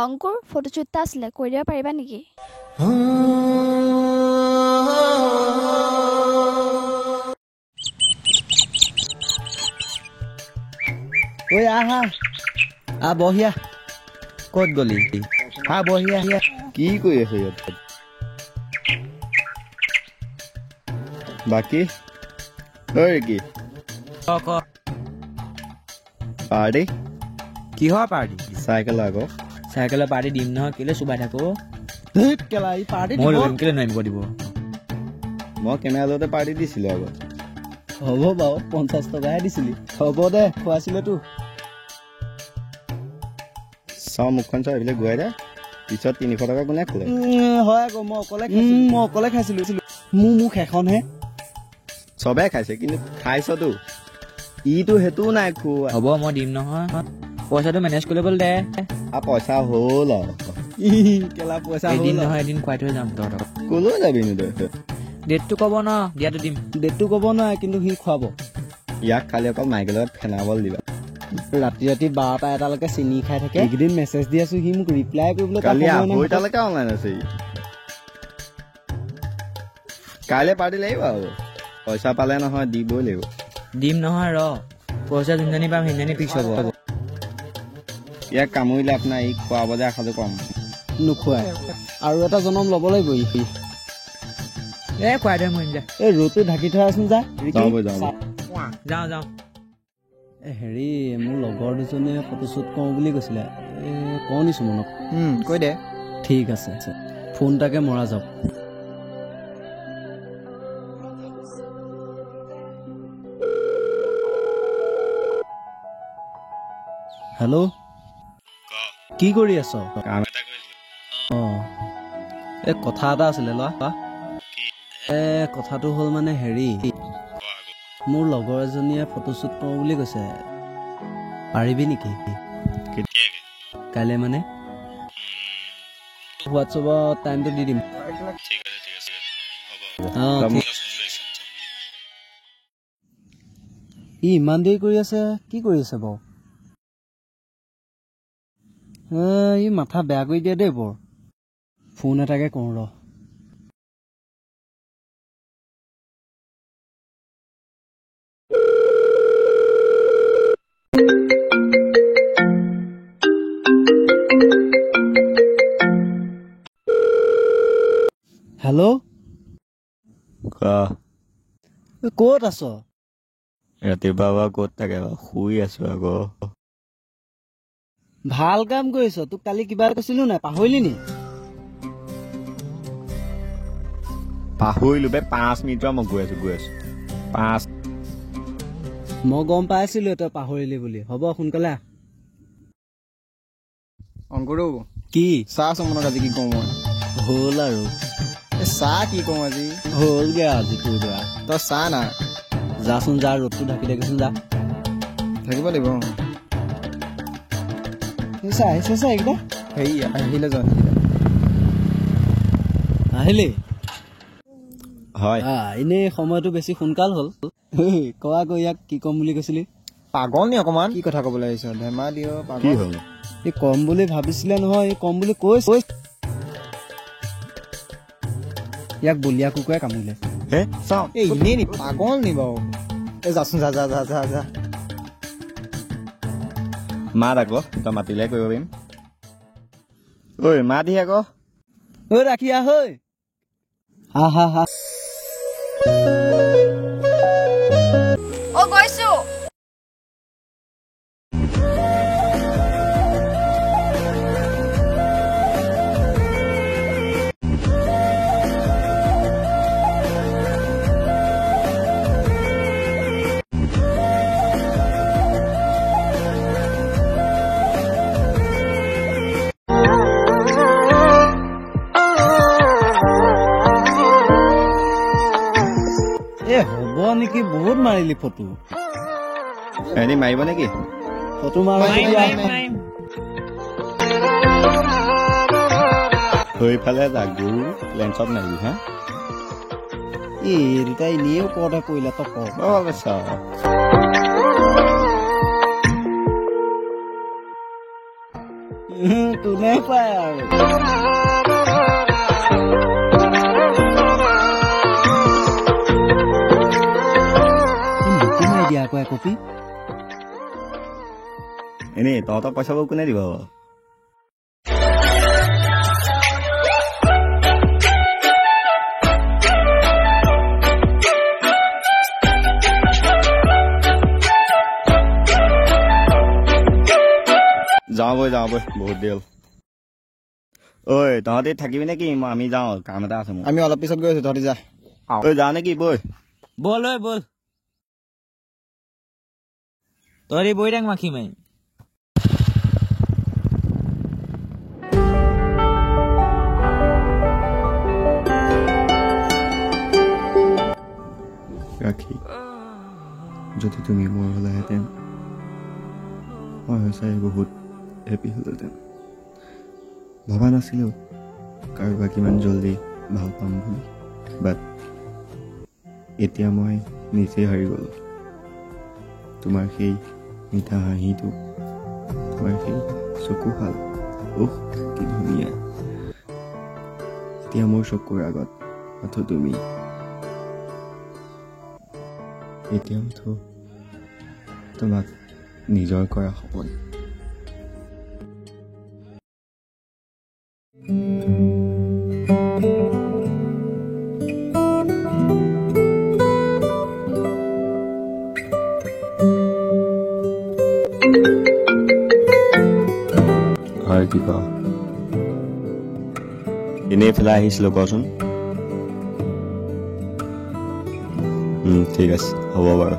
অংকুৰ photoshoot এটা আছিলে কৰি দিব পাৰিবা নেকি? ঐ আহা বহিয়া ক'ত গলি বহিয়া কি কৰি আছে ইয়াত বাকী কি পাৰ্টি কিহৰ পাৰ্টি চাইকেল আকৌ চাইকেলৰ পাৰ্টি দিম নহয় কেলে চুবাই থাকো পাৰ্টি কেলে নামিব দিব মই কেমেৰাতে পাৰ্টি দিছিলো আকৌ হ'ব বাৰু 50 টকাহে দিছিলি হ'ব দে খোৱাছিলেতো চাওঁ মুখখন চাওঁ এইবিলাক ঘূৰাই দে পিছত 300 টকা কোনে খোলে হয় আকৌ মই অকলে খাইছিলো মোৰ মুখ এখনহে চবে খাইছে কিন্তু খাইছতো ইটো সেইটোও নাই খোৱা হ'ব মই দিম নহয় পইচাটো মেনেজ কৰি ল'বলৈ দে পইচা হ'ল আৰু কেলা পইচা এদিন নহয় এদিন খুৱাই থৈ যাম তহঁতক কলৈ যাবিনো তই ডেটটো ক'ব ন দিয়াটো দিম ডেটটো ক'ব নহয় কিন্তু সি খুৱাব ইয়াক খালি অকল মাইকেলত ফেনাবল দিবা ৰাতি 12টা 1টালৈকে চিনি খাই থাকে এইকেইদিন মেছেজ দি আছো সি মোক ৰিপ্লাই কৰিবলৈ কালি 2টালৈকে অনলাইন আছে কাইলৈ পাৰ্টি লাগিব আৰু পইচা পালে নহয় দিবই লাগিব দিম নহয় ৰ পইচা যোনজনী পাম সেইজনী ফিক্স হ'ব ইয়াক কামুৰিলে আপোনাৰ এই খোৱা বজাৰ আশাটো কম নোখোৱাই আৰু এটা জনম ল'ব লাগিব খুৱাই দে মই এই ৰ'দটো ঢাকি থৈ আছোন যাওঁ হেৰি মোৰ লগৰ দুজনে ফটোশ্বুট কৰোঁ বুলি কৈছিলে কওঁ নিছো মনক কৈ দে ঠিক আছে ফোন এটাকে মৰা যাওক হেল্ল' কি কৰি আছ কথা এটা আছিলে ল'ৰা কথাটো হ'ল মানে হেৰি মোৰ লগৰ এজনীয়ে ফটোশ্বুট কৰোঁ বুলি কৈছে পাৰিবি নেকি কাইলৈ মানে হোৱাটছএপত টাইমটো দি দিম ই ইমান দেৰি কৰি আছে কি কৰি আছে বাৰু ই মাথা বেয়া কৰি দিয়ে দেই বৰ ফোন এটাকে কৰোঁ ৰ হেল্ল' ক'ত আছ ৰাতিপুৱা ক'ত থাকে শুই আছো আকৌ ভাল কাম কৰিছ তোক কালি কিবা কৈছিলো নাই পাহৰিলি নি পাহৰিলো 5 মিনিট মই গৈ আছো 5 মই গম পাইছিলো তই পাহৰিলি বুলি হ'ব সোনকালে অংকুৰো কি চাহ মনত আজি কি কওঁ মই হ'ল আৰু চাহ কি কওঁ আজি হ'লগে আজি তোৰ পৰা তই চাহ না যাচোন যা ৰ'দটো ঢাকি দেখিছোন যা থাকিব লাগিব আহিছে এইকেইটা হেৰি আহিলে যোৱা আহিলি হয় এনেই সময়টো বেছি সোনকাল হ'ল কোৱা আকৌ ইয়াক কি ক'ম বুলি কৈছিলি পাগল নি অকমান কি কথা ক'বলৈ আহিছ ধেমালি পাগল হ'ল এই কম বুলি ভাবিছিলে নহয় এই কম বুলি কৈ ইয়াক বলিয়া কুকুৰাই কামুৰিলে এনেই নি পাগল নি বাৰু যাচোন যা মাত আকৌ তই মাতিলে কৰিব পাৰিম ঐ মাতহি আকৌ ৰাখি আহ হা গৈছো হ'ব নেকি বহুত মাৰিলি ফটো এনে মাৰিব নেকি ফটো সেইফালে জাগু লেন্সত নাহিবি হা এই দুটা এনেই ওপৰতে পৰিলে তক কোনে পায় আৰু মোকো মাৰি দিয়া আকৌ একপি এনেই তহঁতৰ পইচাবোৰ কোনে দিব বাৰু? যাওঁ বৈ বহুত দেৰি হ'ল। ঐ তহঁতি থাকিবি নেকি? আমি যাওঁ, কাম এটা আছে মোৰ। আমি অলপ পিছত গৈ আছো, তহঁতি যা। ঐ যাওঁ নেকি? বৈ বল ঐ বল, তহঁতি বৈ থাক মাখি মাৰি। ৰাখি, যদি তুমি মোৰ হ'লাহেঁতেন মই সঁচাই বহুত হেপী হ'লোহেঁতেন। ভবা নাছিলোঁ কাৰোবাক ইমান জল্দি ভাল পাম বুলি, বাট এতিয়া মই নিজেই হাৰি গ'লোঁ। তোমাৰ সেই মিঠা হাঁহিটো, তোমাৰ সেই চকুহাল, উফ কি ধুনীয়া। এতিয়া মোৰ চকুৰ আগত মাথো তুমি, এতিয়া মাথো তোমাক নিজৰ কৰা সপোন। হয় কি কওঁ, এনেই পেলাই আহিছিলোঁ কচোন। ঠিক আছে, হ'ব বাৰু।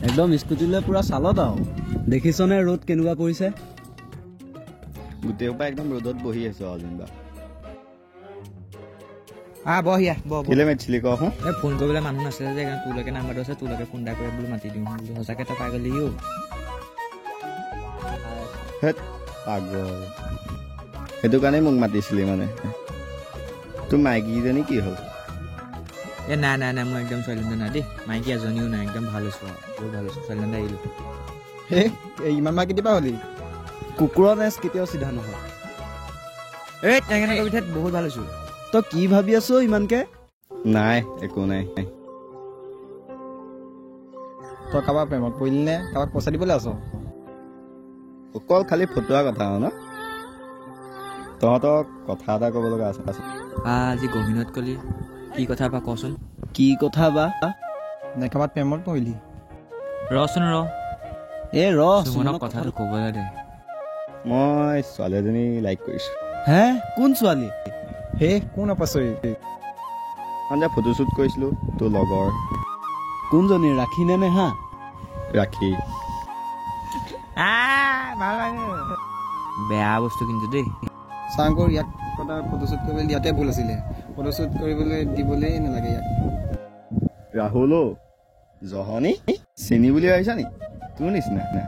একদম স্কুটিলৈ পুৰা চালত আৰু দেখিছনে ৰ'দ কেনেকুৱা পৰিছে? গোটেই সোপা একদম ৰ'দত বহি আছো আৰু যেনিবা। বহিয়া বহ। কেলে মাতিছিলি কচোন? এই ফোন কৰিবলৈ মানুহ নাছিলে যে, তোলৈকে নাম্বাৰটো আছে, তোলৈকে ফোন এটা কৰি বোলো মাতি দিওঁ বোলো। সঁচাকৈ তই পাই গ'লি অ'। হেত পাগল, সেইটো কাৰণেই মোক মাতিছিলি মানে। তোৰ মাইকীজনী কি হ'ল? এই নাই মই একদম ছোৱালীজনী নাই দেই, মাইকী এজনীও নাই, একদম ভাল হৈছোঁ আৰু বহুত ভাল হৈছোঁ। ছোৱালীজনী আহিলোঁ। হে ইমান মাহ কেতিয়াবা হ'লি? কুকুৰৰ নেচ কেতিয়াও চিধা নহয়। এই তেনেকৈ নকবি ঠাইত, বহুত ভাল হৈছোঁ। তই কি ভাবি আছ ইমানকে? নাই একো নাই। তই কাৰোবাৰ প্ৰেমত পৰিলি নে কাৰোবাক পইচা দিবলৈ আছ? অকল খালি ফটোৱা কথা ন? তহঁতক কথা এটা ক'ব লগা আছে। আজি গহীনত কলি কি কথা বা কচোন। কি কথা বা? নে কাৰোবাৰ প্ৰেমত পৰিলি? ৰচোন ৰ, এ সুমনক কথাটো ক'বলৈ দে। মই ছোৱালী এজনী লাইক কৰিছোঁ। হে কোন ছোৱালী? হে কোন আপাচৰি? যে ফটোশ্বুট কৰিছিলোঁ তোৰ লগৰ কোনজনী, ৰাখি নে হা? ৰাখি। ভাল লাগে, বেয়া বস্তু কিন্তু দেই। চাংকৰ ইয়াক কটা ফটোশ্বুট কৰিবলৈ দিয়াতে ভুল আছিলে। ফটোশ্বুট কৰিবলৈ দিবলৈ নালাগে ইয়াক। ৰাহুল জহনী চিনি বুলি ভাবিছা নি? তোৰ নিচিনা না।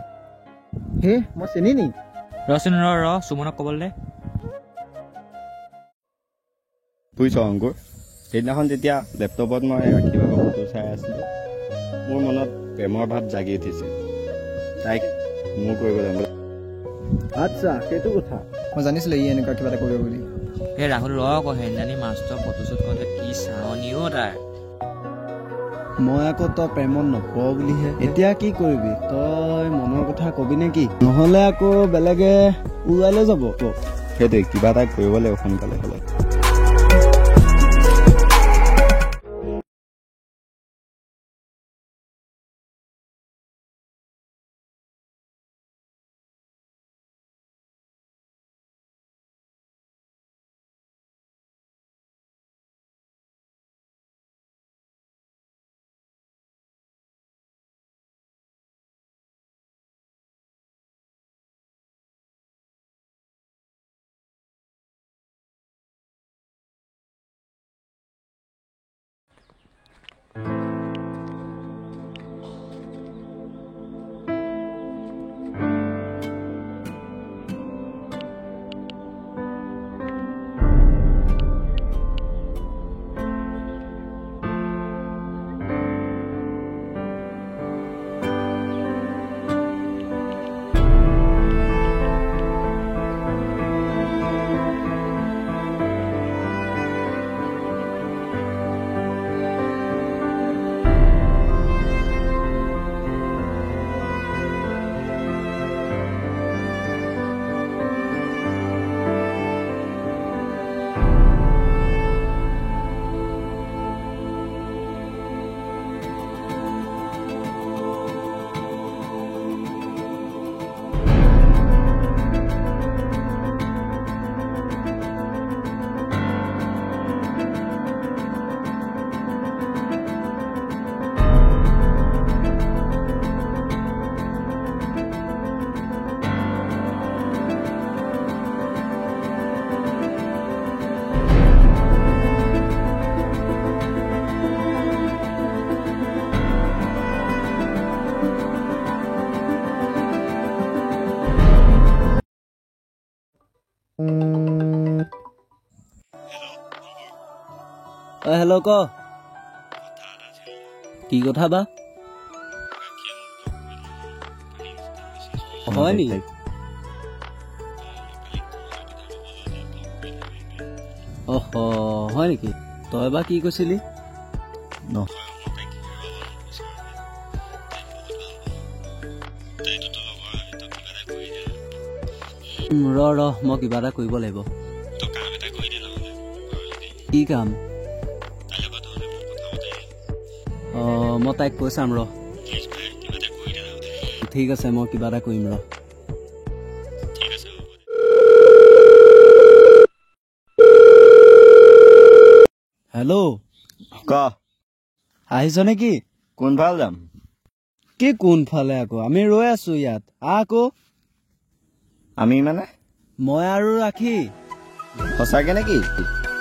হে মই চিনি নি? ৰচোন ৰ সুমনক ক'বলৈ দে। বুজিছ অংকুৰ, সেইদিনাখন যেতিয়া লেপটপত মই ৰাখি ভাগৰ ফটো চাই আছিলোঁ, মোৰ মনত প্ৰেমৰ ভাৱ জাগি উঠিছিল। তাইক মোৰ কৰিব লাগিব। আচ্ছা সেইটো কথা। মই জানিছিলোঁ ই এনেকুৱা কিবা এটা কৰিব বুলি। এই ৰাহুল ৰ আকৌ, সেইদিনানি মাষ্টৰ ফটোশ্বুট কৰোঁতে কি চাৱনিও তাৰ। মই আকৌ তই প্ৰেমত নপৰ বুলিহে। এতিয়া কি কৰিবি, তই মনৰ কথা কবি নে কি? নহ'লে আকৌ বেলেগে উৰুৱাই লৈ যাব। সেইটোৱে, কিবা এটা কৰিব লাগিব সোনকালে হ'লে। হেল্ল' ক কি কথা বা হয় নেকি অহ হয় নেকি তই বা কি কৈছিলি ৰ মই কিবা এটা কৰিব লাগিব কি কাম মই তাইক কৈ চাম ৰ ঠিক আছে মই কিবা এটা কৰিম ৰ হেল্ল' ক আহিছ নেকি কোনফালে যাম কি কোনফালে আকৌ আমি ৰৈ আছো ইয়াত আকৌ আমি মানে মই আৰু ৰাখি সঁচাকে নেকি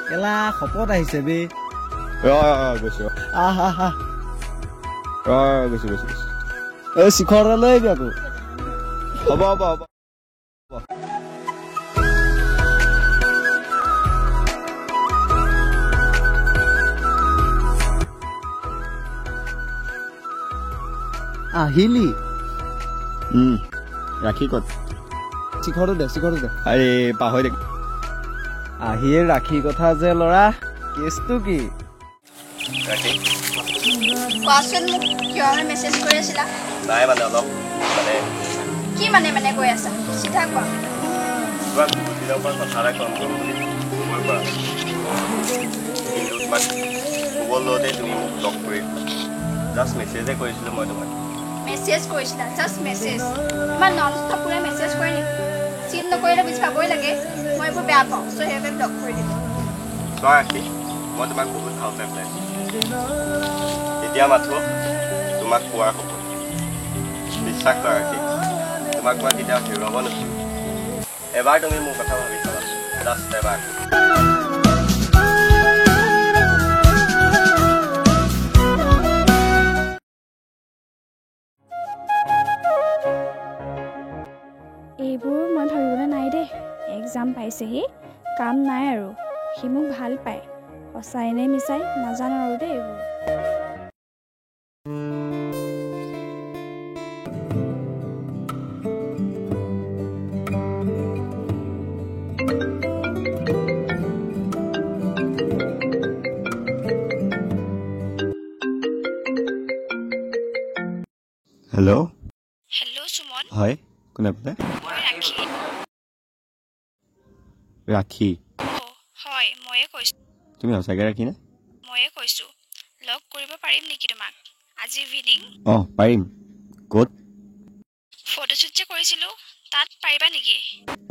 কেলা শপত আহিছে বে গৈছো আহ গৈছো এই শিখৰ লৈ আহিবি আকৌ হ'ব আহিলি ৰাখি ক'ত শিখৰটো দে আৰে পাহৰি দে আহিয়ে ৰাখি কথা যে ল'ৰা কেছটো কি ৰাখি কোৱাচোন মোক কিয় মেছেজ কৰি আছিলা নাই মানে অলপ মানে কি মানে কৈ আছা চিধা কোৱা তোমাক বহুত দিনৰ পৰা কথা এটা কম কৰোঁ বুলি মই পৰা কিন্তু তোমাক খবৰ লওঁতে তুমি মোক লগ কৰি জাষ্ট মেছেজে কৰিছিলোঁ মই তোমাক মেছেজ কৰিছিলা জাষ্ট মেছেজ ইমান নন ষ্টপ পুৰা মেছেজ কৰে নেকি চিন নকৰিলে বুজি পাবই লাগে মই এইবোৰ বেয়া পাওঁ চ' সেইবাবে ব্লক কৰি দিলোঁ চোৱা ৰাখি মই তোমাক বহুত ভাল পাই পেলাইছোঁ এতিয়া মাথো তোমাক পোৱাৰ হ'ব বিশ্বাস কৰা ৰাখি তোমাক মই কেতিয়াও হেৰুৱাব নোৱাৰো এবাৰ তুমি মোৰ কথা ভাবি চাবা জাষ্ট এবাৰ এইবোৰ মই ভাবিবলৈ নাই দেই এক্সাম পাইছেহি কাম নাই আৰু সি মোক ভাল পায় সঁচাই নে মিছাই নাজানো আৰু দেই এইবোৰ হেল্ল' হেল্ল' সুমন হয় কোনে ক'লে মই ৰাখি ৰাখি হয় ময়ে কৈছোঁ তুমি সঁচাকৈ ৰাখি নে ময়ে কৈছোঁ লগ কৰিব পাৰিম নেকি তোমাক আজি ইভিনিং পাৰিম ক'ত ফটোশ্বুট যে কৰিছিলোঁ তাত পাৰিবা নেকি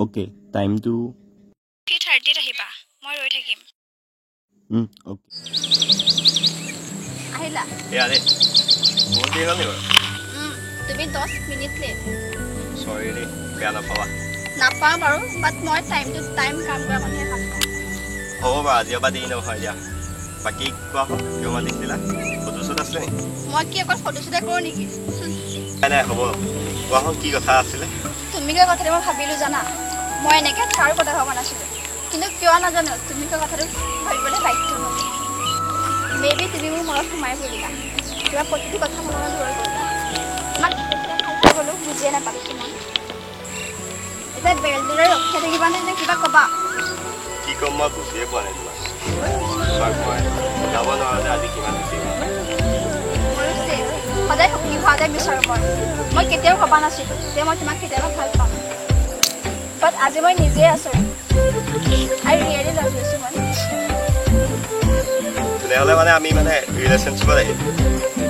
অ'কে টাইমটো 3:30 আহিবা মই ৰৈ থাকিম অ'কে আহিলা এয়া দে বহুত দেৰি হ'ল নি বাৰু তুমি 10 মিনিট লেট চৰি দেই বেয়া নাপাবা নাপাওঁ বাৰু বাট মই টাইম টু টাইম কাম কৰা মানুহে ভাল পাওঁ হ'ব বাৰু আজিৰ পৰা দেৰি নহয় দিয়া বাকী কোৱা হ'ল কিয় মাতিছিলা ফটোশ্বুট আছিলে নেকি মই কি অকল ফটোশ্বুটে কৰোঁ নেকি নাই হ'ব কোৱা হ'ল কি কথা আছিলে তুমি কোৱা কথাটো মই ভাবিলোঁ জানা মই এনেকৈ কাৰো কথা ভবা নাছিলোঁ কিন্তু কিয় নাজানো তুমি কোৱা কথাটো ভাবিবলৈ বাধ্য হ'লোঁ মেবি তুমি মোৰ মনত সোমাই পৰিলা কিবা প্ৰতিটো কথা মনত ধৰি পৰিলা তোমাক ভালকৈ গ'লোঁ বুজিয়ে নাপালোঁ তোমাক এতিয়া বেলদৰে ৰখাই থাকিবা নে কিবা ক'বা কি ক'ম মই বুজিয়ে পোৱা নাই তোমাক মই যাব নোৱাৰোঁ যে আজি কিমান বেছি সদায় সপোন সদায় বিচাৰোঁ মই কেতিয়াও ভবা নাছিলোঁ যে মই তোমাক কেতিয়াবা ভাল পাম বাট আজি মই নিজে আছোঁ আই ৰিয়েলি লাভ ইউ সুমন তেনেহ'লে মানে আমি মানে ৰিলেশ্যনশ্বিপত আহিম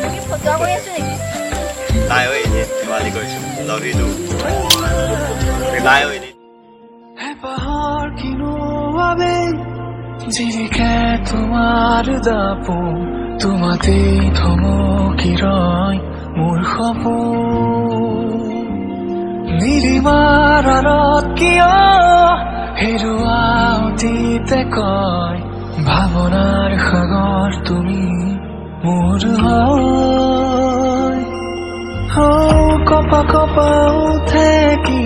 তুমি ফটোৱা কৰি আছোঁ নেকি নাই ঐ এনেই ধেমালি কৰিছোঁ লাভ ইউ টু নাই ঐ এনেই পাহাড় কিনো আবে জিলিকে তোমার দাপোন তোমাতেই থমকি রয় মোৰ সপোন নীলিমাৰ আঁৰত কিয় হেৰুৱা অতীতে কয় ভাৱনাৰ সাগৰ তুমি মোৰ হয় কপা কপা উঠে কি